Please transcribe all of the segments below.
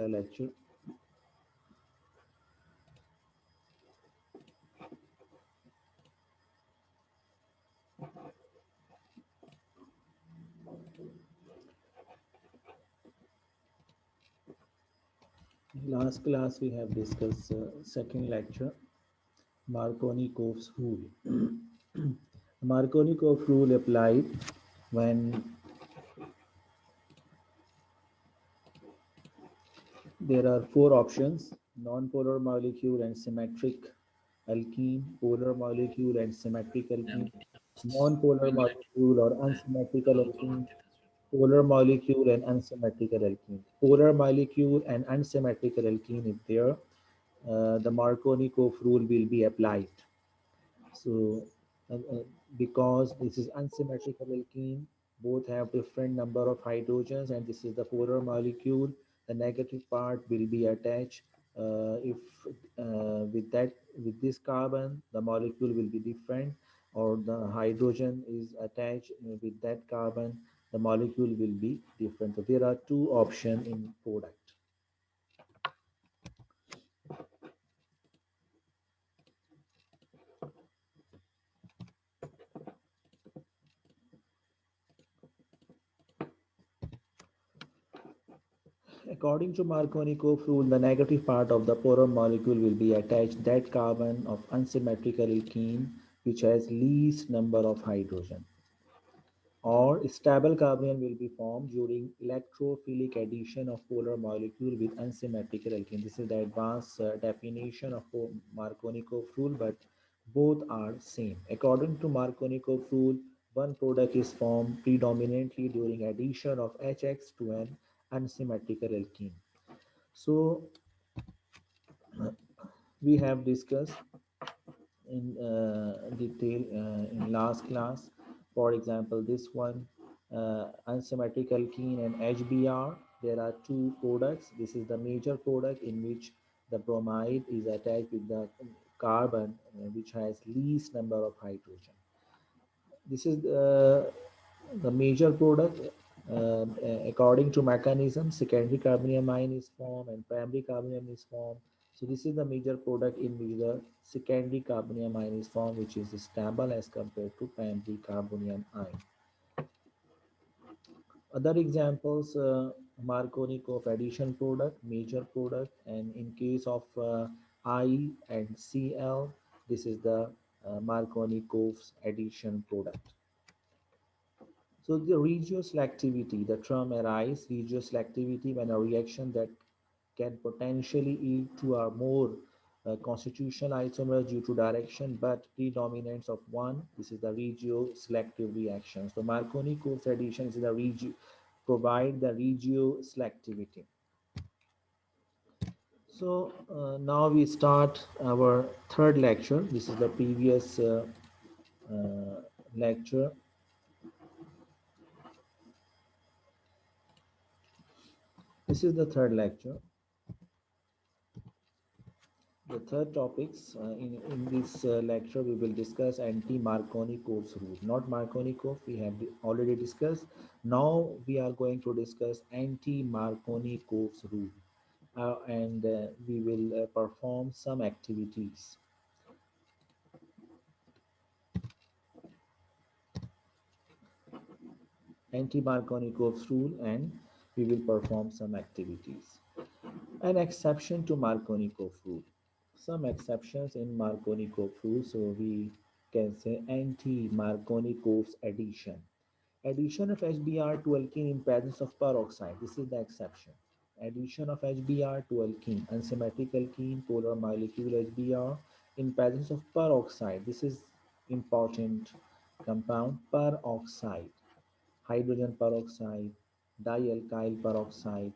lecture. Last class we have discussed second lecture, Markovnikov's rule. Markovnikov rule applied when there are four options: non-polar molecule and symmetric alkene, polar molecule and symmetric alkene, non-polar molecule or unsymmetrical alkene, polar molecule and unsymmetrical alkene. Polar molecule and unsymmetrical alkene, if there, the Markovnikov rule will be applied. So, because this is unsymmetrical alkene, both have different number of hydrogens, and this is the polar molecule. The negative part will be attached. If with that with this carbon, the molecule will be different, or the hydrogen is attached with that carbon, the molecule will be different. So there are two options in product. According to Markovnikov rule, the negative part of the polar molecule will be attached that carbon of unsymmetrical alkene which has least number of hydrogen. Or stable carbanion will be formed during electrophilic addition of polar molecule with unsymmetrical alkene. This is the advanced definition of Markovnikov rule, but both are same. According to Markovnikov rule, one product is formed predominantly during addition of HX to an unsymmetrical alkene. So we have discussed in detail in last class. For example, this one, unsymmetric alkene and HBr. There are two products. This is the major product in which the bromide is attached with the carbon which has least number of hydrogen. This is the major product. According to mechanism, secondary carbonium ion is formed and primary carbonium is formed. So this is the major product in which the secondary carbonium ion is formed, which is stable as compared to primary carbonium ion. Other examples, Markovnikov addition product, major product, and in case of I and Cl, this is the Markovnikov's addition product. So the regioselectivity, the term arises, regioselectivity, when a reaction that can potentially yield two or more constitutional isomers due to direction but predominance of one. This is the regioselective reaction. So Markovnikov's addition is the provide the regioselectivity. So now we start our third lecture. This is the previous lecture. This is the third lecture. The third topics in this lecture we will discuss anti-Markovnikov's rule. Not Markovnikov, we have already discussed. Now we are going to discuss anti-Markovnikov's rule, and we will perform some activities. Anti-Markovnikov's rule, and we will perform some activities. An exception to Markovnikov rule. Some exceptions in Markovnikov rule. So we can say anti-Markovnikov's addition. Addition of HBr to alkene in presence of peroxide. This is the exception. Addition of HBr to alkene, unsymmetric alkene, polar molecule HBr in presence of peroxide. This is important compound, peroxide, hydrogen peroxide, dialkyl peroxide,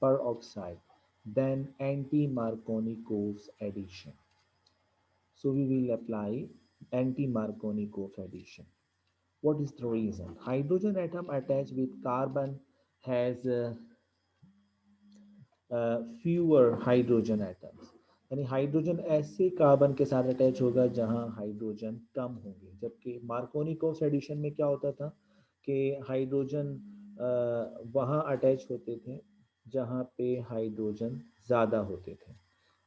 peroxide, then anti-Markovnikov's addition. So we will apply anti-Markovnikov addition. What is the reason? Hydrogen atom attached with carbon has fewer hydrogen atoms. यानी hydrogen ऐसे carbon के साथ attach होगा जहां hydrogen कम होंगे, जबकि Markovnikov addition में क्या होता था कि हाइड्रोजन वहां अटैच होते थे जहाँ पे हाइड्रोजन ज़्यादा होते थे,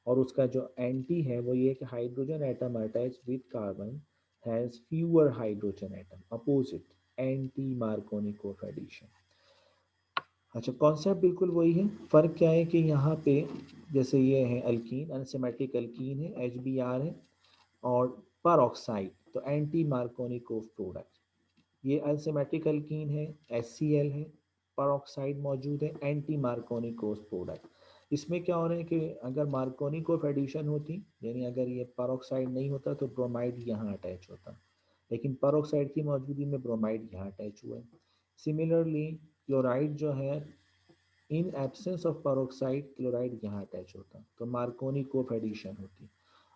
और उसका जो एंटी है वो ये कि hydrogen atom attach with carbon has four hydrogen atom, opposite anti Markovnikov addition. अच्छा, कॉन्सेप्ट बिल्कुल वही है, फ़र्क क्या है कि यहाँ पे जैसे ये है अल्कीन, अनसिमेट्रिक अल्कीन है, HBr है, और पर ऑक्साइड तो एंटी मार्कोनिकोव प्रोडक्ट। ये अनसिमेट्रिक अल्कीन है, HCl है, पर ऑक्साइड मौजूद है, एंटी मार्कोनिकोव प्रोडक्ट। इसमें क्या हो रहा है कि अगर मार्कोनिकोव एडिशन होती, यानी अगर ये पर ऑक्साइड नहीं होता तो ब्रोमाइड यहाँ अटैच होता, लेकिन पर ऑक्साइड की मौजूदगी में ब्रोमाइड यहाँ अटैच हुआ है। सिमिलरली क्लोराइड जो है, in absence of peroxide chloride यहाँ अटैच होता तो मार्कोनिकोव एडिशन होती।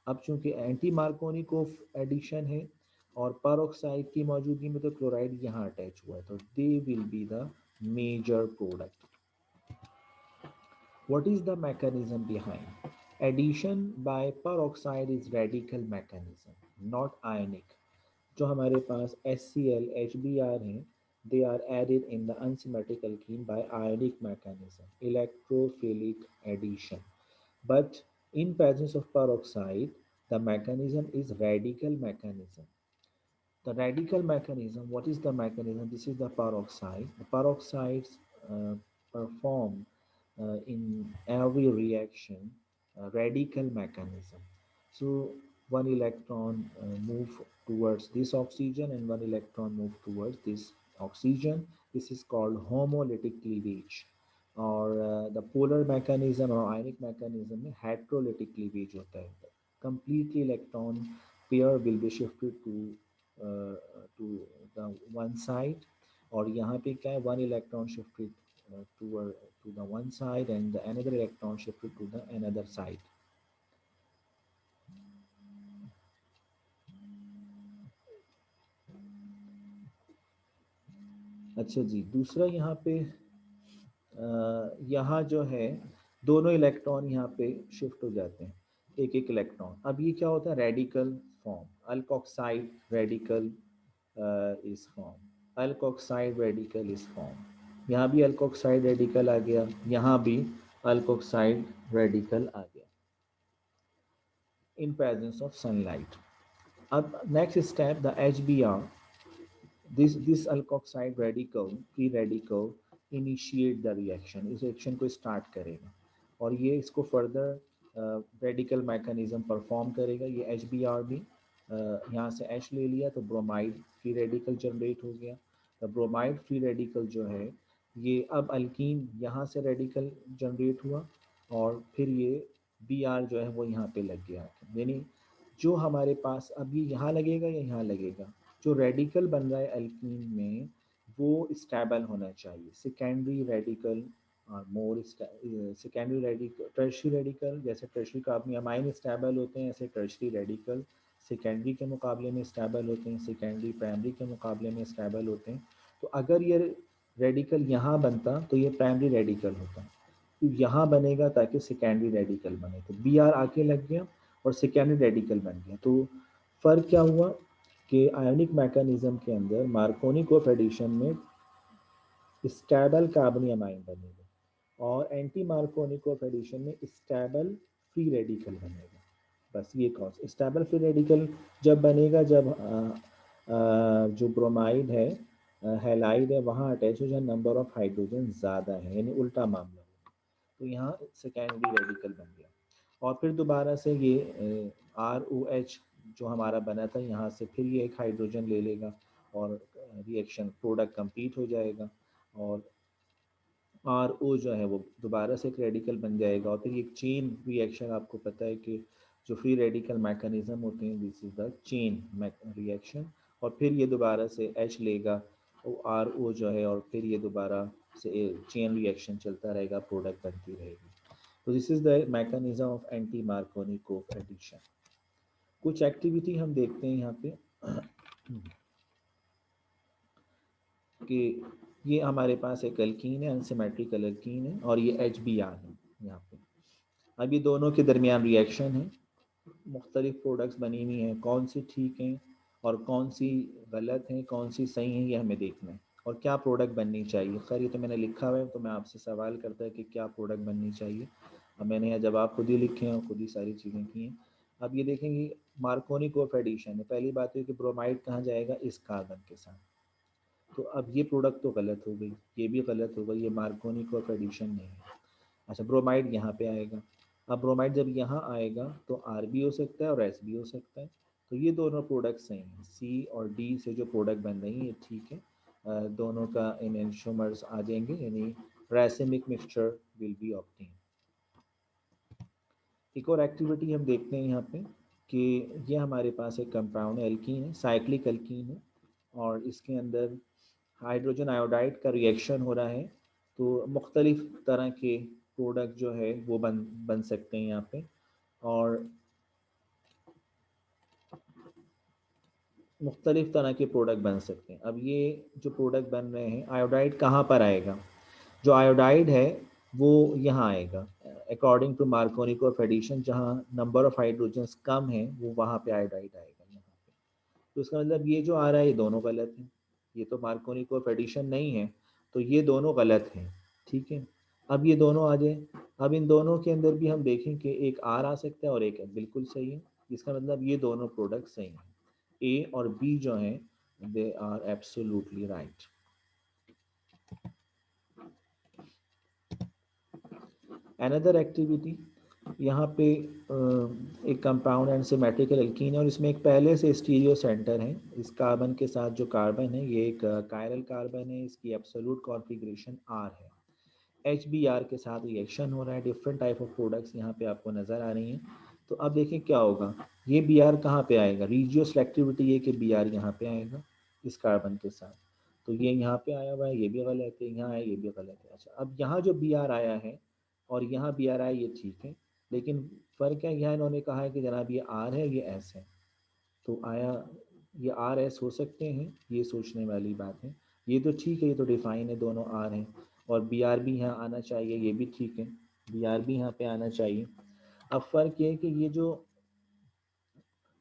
अब चूंकि एंटी मार्कोनिकोव एडिशन है और पेरोक्साइड की मौजूदगी में तो क्लोराइड यहाँ अटैच हुआ है, तो they will be the major product. What is the mechanism behind? Addition by peroxide is radical mechanism, not ionic. जो हमारे पास HCl, HBr हैं, they are added in the unsymmetric alkene by ionic mechanism, electrophilic addition. But in presence of peroxide, the mechanism is radical mechanism. The radical mechanism, what is the mechanism? This is the peroxide. The peroxides perform in every reaction a radical mechanism. So one electron move towards this oxygen and one electron move towards this oxygen. This is called homolytic cleavage. और the polar mechanism or ionic mechanism में heterolytic cleavage होता है. Completely electron pair will be shifted to the one side, और यहाँ पे क्या है, one electron shifted toward to the one side and the another electron shifted to the another side. अच्छा जी, दूसरा यहाँ पे यहाँ जो है दोनों इलेक्ट्रॉन यहाँ पे शिफ्ट हो जाते हैं, एक एक इलेक्ट्रॉन। अब ये क्या होता है, radical form, alkoxide radical is form, alkoxide radical is form. यहाँ भी अल्कोक्साइड रेडिकल आ गया, यहाँ भी अल्कोक्साइड रेडिकल आ गया इन प्रेजेंस ऑफ सनलाइट। अब next step, the HBr, this alkoxide radical, free radical initiate the reaction, इस रिएक्शन को start करेगा और ये इसको फर्दर रेडिकल मैकेनिज्म परफॉर्म करेगा। ये HBr भी यहाँ से H ले लिया तो ब्रोमाइड फ्री रेडिकल जनरेट हो गया। तो ब्रोमाइड फ्री रेडिकल जो है ये अब अल्कीन यहाँ से रेडिकल जनरेट हुआ और फिर ये Br जो है वो यहाँ पे लग गया। यानी जो हमारे पास अब ये यहाँ लगेगा या यहाँ लगेगा, जो रेडिकल बन रहा है अल्कीन में वो स्टेबल होना चाहिए। सेकेंडरी रेडिकल मोर सेकेंडरी रेडिकल, टर्शरी रेडिकल, जैसे टर्शरी कार्बनिक अमाइन स्टेबल होते हैं ऐसे टर्शरी रेडिकल सेकेंडरी के मुकाबले में स्टेबल होते हैं, सेकेंडरी प्राइमरी के मुकाबले में स्टेबल होते हैं। तो अगर ये रेडिकल यहाँ बनता तो ये प्राइमरी रेडिकल होता, तो यहाँ बनेगा ताकि सेकेंडरी रेडिकल बने, तो Br आके लग गया और सेकेंडरी रेडिकल बन गया। तो फर्क क्या हुआ कि आयोनिक मैकेनिज्म के अंदर मार्कोनिकोव एडिशन में स्टेबल कार्बनिक अमाइन बनेगा और एंटी मार्कोनिकोव एडिशन में स्टेबल फ्री रेडिकल बनेगा। बस ये कौन स्टेबल फ्री रेडिकल जब बनेगा, जब जो ब्रोमाइड है हैलाइड है वहाँ अटैच हो जाए, नंबर ऑफ हाइड्रोजन ज़्यादा है, यानी उल्टा मामला हो, तो यहाँ सेकेंडरी रेडिकल बन गया। और फिर दोबारा से ये ROH जो हमारा बना था यहाँ से फिर ये एक हाइड्रोजन ले लेगा और रिएक्शन प्रोडक्ट कंप्लीट हो जाएगा और RO जो है वो दोबारा से एक रेडिकल बन जाएगा और फिर एक चेन रिएक्शन, आपको पता है कि जो फ्री रेडिकल मैकेनिज्म होते हैं this is the chain reaction, और फिर ये दोबारा से H लेगा RO जो है और फिर ये दोबारा से चेन रिएक्शन चलता रहेगा, प्रोडक्ट बनती रहेगी। तो this is the mechanism of anti Markovnikov addition. कुछ एक्टिविटी हम देखते हैं यहाँ पे कि ये हमारे पास एक अल्कीन है, अनसिमेट्रिक अल्कीन है और ये HBr है यहाँ पे। अब ये दोनों के दरमियान रिएक्शन है, मुख्तलिफ प्रोडक्ट्स बनी हुई हैं, कौन सी ठीक हैं और कौन सी गलत हैं, कौन सी सही हैं, ये हमें देखना है। और क्या प्रोडक्ट बननी चाहिए। खैर ये तो मैंने लिखा हुआ है, तो मैं आपसे सवाल करता है कि क्या प्रोडक्ट बननी चाहिए। अब मैंने यहाँ जवाब खुद ही लिखे हैं और खुद ही सारी चीज़ें की हैं। अब ये देखेंगे मार्कोनी कोफ एडिशन है। पहली बात है कि ब्रोमाइड कहाँ जाएगा, इस कार्बन के साथ। तो अब ये प्रोडक्ट तो गलत हो गई, ये भी गलत हो गई, ये मार्कोनी कोफ एडिशन नहीं है। अच्छा ब्रोमाइड यहाँ पे आएगा। अब ब्रोमाइड जब यहाँ आएगा तो आर भी हो सकता है और एस भी हो सकता है। तो ये दोनों प्रोडक्ट सही हैं। सी और डी से जो प्रोडक्ट बन रही है ये ठीक है। दोनों का इन एंशोमर्स आ जाएंगे, यानी रैसिमिक मिक्सचर विल बी ऑब्टेन। एक और एक्टिविटी हम देखते हैं यहाँ पे कि ये हमारे पास एक कंपाउंड एल्कीन है, साइक्लिक एल्कीन है, और इसके अंदर हाइड्रोजन आयोडाइड का रिएक्शन हो रहा है। तो मुख्तलिफ तरह के प्रोडक्ट जो है वो बन सकते हैं यहाँ पे, और मुख्तलिफ तरह के प्रोडक्ट बन सकते हैं। अब ये जो प्रोडक्ट बन रहे हैं, आयोडाइड कहाँ पर आएगा, जो आयोडाइड है वो यहाँ आएगा अकॉर्डिंग टू मार्कोनी कोफ एडिशन। जहाँ नंबर ऑफ हाइड्रोजन्स कम है वो वहाँ पे आयोडाइड आएगा यहाँ पे। तो इसका मतलब ये जो आ रहा है ये दोनों गलत है, ये तो मार्कोनी कोफ एडिशन नहीं है, तो ये दोनों गलत हैं। ठीक है, अब ये दोनों आ जाए। अब इन दोनों के अंदर भी हम देखें कि एक आर आ सकता है और एक है, बिल्कुल सही है। इसका मतलब ये दोनों प्रोडक्ट सही हैं, ए और बी जो हैं they are absolutely right. Another activity, यहाँ पे एक कंपाउंड एंड सिमेट्रिकल एल्कीन है और इसमें एक पहले से स्टीरियो सेंटर है। इस कार्बन के साथ जो कार्बन है ये एक कायरल कार्बन है, इसकी एब्सोल्यूट कॉन्फ़िगरेशन आर है। HBr के साथ रिएक्शन हो रहा है, डिफरेंट टाइप ऑफ प्रोडक्ट्स यहाँ पे आपको नज़र आ रही हैं। तो अब देखें क्या होगा, ये Br कहाँ पे आएगा, रीजियो सेलेक्टिविटी ये कि Br यहाँ पे आएगा इस कार्बन के साथ। तो ये यहाँ पे आया हुआ है, ये भी गलत है, यहाँ आया ये भी गलत है। अच्छा अब यहाँ जो Br आया है और यहाँ Br आया ये ठीक है, लेकिन फ़र्क है यहाँ इन्होंने कहा है कि जनाब ये R है ये S है। तो आया ये RS हो सकते हैं, ये सोचने वाली बात है। ये तो ठीक है, ये तो डिफाइन है, दोनों R हैं। और Br भी यहाँ आना चाहिए, ये भी ठीक है, Br भी यहाँ पे आना चाहिए। अब फ़र्क ये है कि ये जो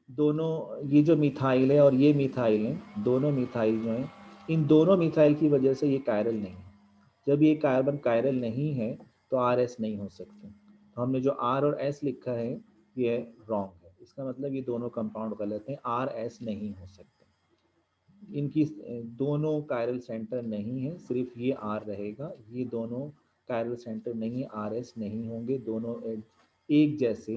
दोनों, ये जो मिथाइल है और ये मिथाइल है, दोनों मिथाइल जो हैं, इन दोनों मिथाइल की वजह से ये कायरल नहीं है। जब ये कार्बन कायरल नहीं है तो RS नहीं हो सकते। तो हमने जो R और S लिखा है ये रॉन्ग है, इसका मतलब ये दोनों कंपाउंड गलत हैं, RS नहीं हो सकते। इनकी दोनों कायरल सेंटर नहीं है, सिर्फ ये R रहेगा। ये दोनों कायरल सेंटर नहीं है, RS नहीं होंगे। दोनों एक जैसे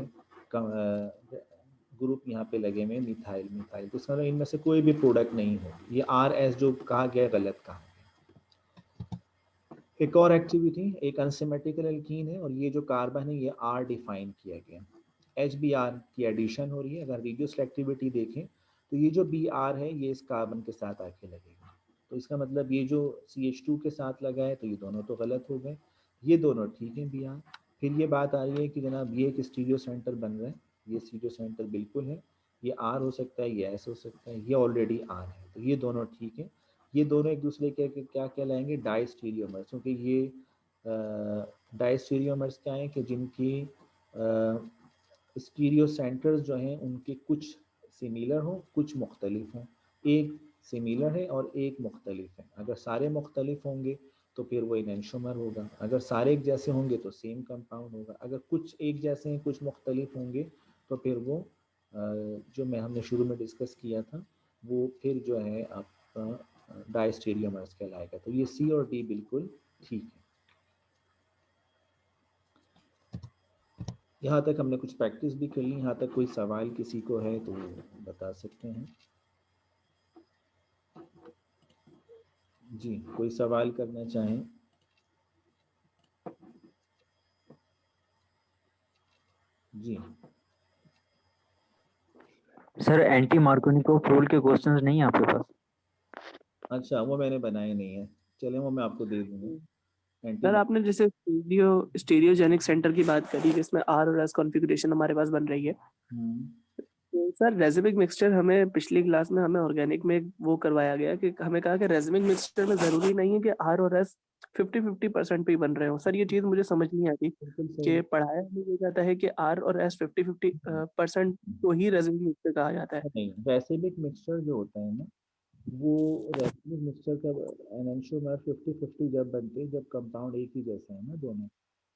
ग्रुप यहाँ पे लगे हुए मिथाइल मिथाइल, तो इसका मतलब इनमें से कोई भी प्रोडक्ट नहीं हो। ये RS जो कहा गया गलत कहा। एक और एक्टिविटी, एक अनसिमेट्रिकल एल्कीन है और ये जो कार्बन है ये R डिफाइन किया गया। HBr की एडिशन हो रही है। अगर रेडियस एक्टिविटी देखें तो ये जो Br है ये इस कार्बन के साथ आके लगेगा। तो इसका मतलब ये जो CH2 के साथ लगा है तो ये दोनों तो गलत हो गए, ये दोनों ठीक है Br। फिर ये बात आ रही है कि जनाब ये एक स्टीरियो सेंटर बन रहा है, ये स्टीरियो सेंटर बिल्कुल है, ये R हो सकता है, ये S हो सकता है, ये ऑलरेडी R है, तो ये दोनों ठीक है। ये दोनों एक दूसरे के क्या कहलाएंगे, डाइस्टीरियोमर्स, क्योंकि ये डाइस्टीरियोमर्स क्या है कि जिनकी स्टीरियो सेंटर्स जो हैं उनके कुछ सिमिलर हों कुछ मुख्तलिफ हों। एक सिमिलर है और एक मुख्तलिफ है। अगर सारे मुख्तलिफ होंगे तो फिर वो इनेंशोमर होगा, अगर सारे एक जैसे होंगे तो सेम कंपाउंड होगा, अगर कुछ एक जैसे हैं कुछ मुख्तलिफ होंगे तो फिर वो जो हमने शुरू में डिस्कस किया था वो फिर जो है आपका डायस्टेरियोमर्स कहलाएगा। तो ये सी और डी बिल्कुल ठीक है। यहाँ तक हमने कुछ प्रैक्टिस भी कर ली। यहाँ तक कोई सवाल किसी को है तो बता सकते हैं। जी कोई सवाल करना चाहें? जी सर एंटी मार्कोनिकोव रूल के क्वेश्चंस नहीं है आपके पास? अच्छा वो मैंने बनाए नहीं है, चले वो मैं आपको दे दूंगा। सर एंटी आपने जैसे स्टीरियोजेनिक सेंटर की बात करी जिसमें आर और एस कॉन्फ़िगरेशन हमारे पास बन रही है, तो सर रेजिमिक मिक्सचर हमें पिछली क्लास में हमें ऑर्गेनिक में वो करवाया गया कि हमें कहा कि रेजिमिक मिक्सचर में जरूरी नहीं है कि आर और एस 50-50% पे ही बन रहे हो। सर ये चीज मुझे समझ नहीं आती कि पढ़ाया हमें ये जाता है कि आर और एस 50-50% को ही रेजिमिक मिक्सचर कहा जाता है। नहीं, रेसिमिक मिक्सचर जो होता है ना वो रेसिमिक मिक्सचर का एनेंशियोमर 50-50 जब बनते हैं, जब कंपाउंड एक ही जैसे हैं ना दोनों।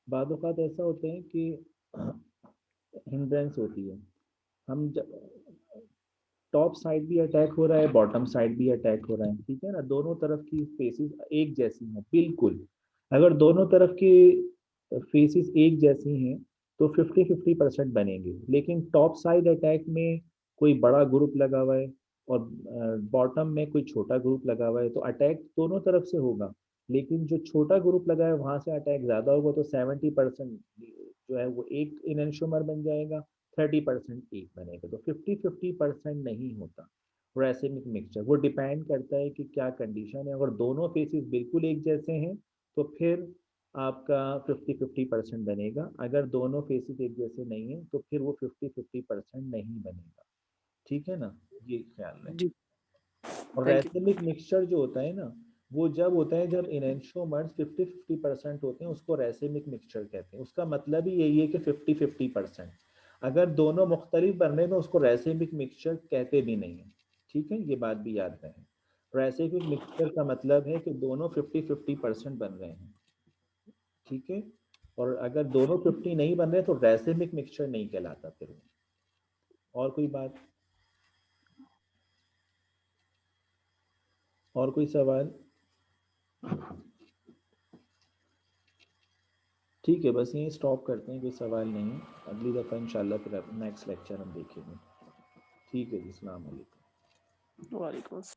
बाद औक़ात ऐसा होता है कि हिंड्रेंस होती है, हम टॉप साइड भी अटैक हो रहा है, बॉटम साइड भी अटैक हो रहा है, ठीक है ना, दोनों तरफ की फेसेस एक जैसी हैं बिल्कुल। अगर दोनों तरफ की फेसेस एक जैसी हैं तो 50-50% बनेंगे, लेकिन टॉप साइड अटैक में कोई बड़ा ग्रुप लगा हुआ है और बॉटम में कोई छोटा ग्रुप लगा हुआ है, तो अटैक दोनों तरफ से होगा, लेकिन जो छोटा ग्रुप लगा है वहां से अटैक ज्यादा होगा, तो 70% जो है वो एक इनएंशियोमर बन जाएगा, 30% एक बनेगा, तो 50-50% नहीं होता रेसिमिक मिक्सचर। वो डिपेंड करता है कि क्या कंडीशन है। अगर दोनों फेसेस बिल्कुल एक जैसे हैं तो फिर आपका 50-50% बनेगा, अगर दोनों फेसेस एक जैसे नहीं है तो फिर वो 50-50% नहीं बनेगा, ठीक है ना, ये ख्याल रहे। जी, और थैंक यू। रेसिमिक मिक्सचर जो होता है ना, वो जब होता है जब इनएंशियोमर्स 50-50% होते हैं, उसको रेसिमिक मिक्सचर कहते हैं। उसका मतलब ही यही है कि 50-50%। अगर दोनों मुख्तलिफ बन रहे हैं तो उसको रेसिमिक मिक्सचर कहते भी नहीं है, ठीक है, ये बात भी याद रहे। रेसिमिक मिक्सचर का मतलब है कि दोनों 50-50% बन रहे हैं, ठीक है। और अगर दोनों 50 नहीं बन रहे तो रेसिमिक मिक्सचर नहीं कहलाता फिर वो। और कोई बात, और कोई सवाल? ठीक है, बस यहीं स्टॉप करते हैं, कोई सवाल नहीं है। अगली दफ़ा इंशाल्लाह फिर नेक्स्ट लेक्चर हम देखेंगे। ठीक है जी, अस्सलाम वालेकुम। वालेकुम अस्सलाम।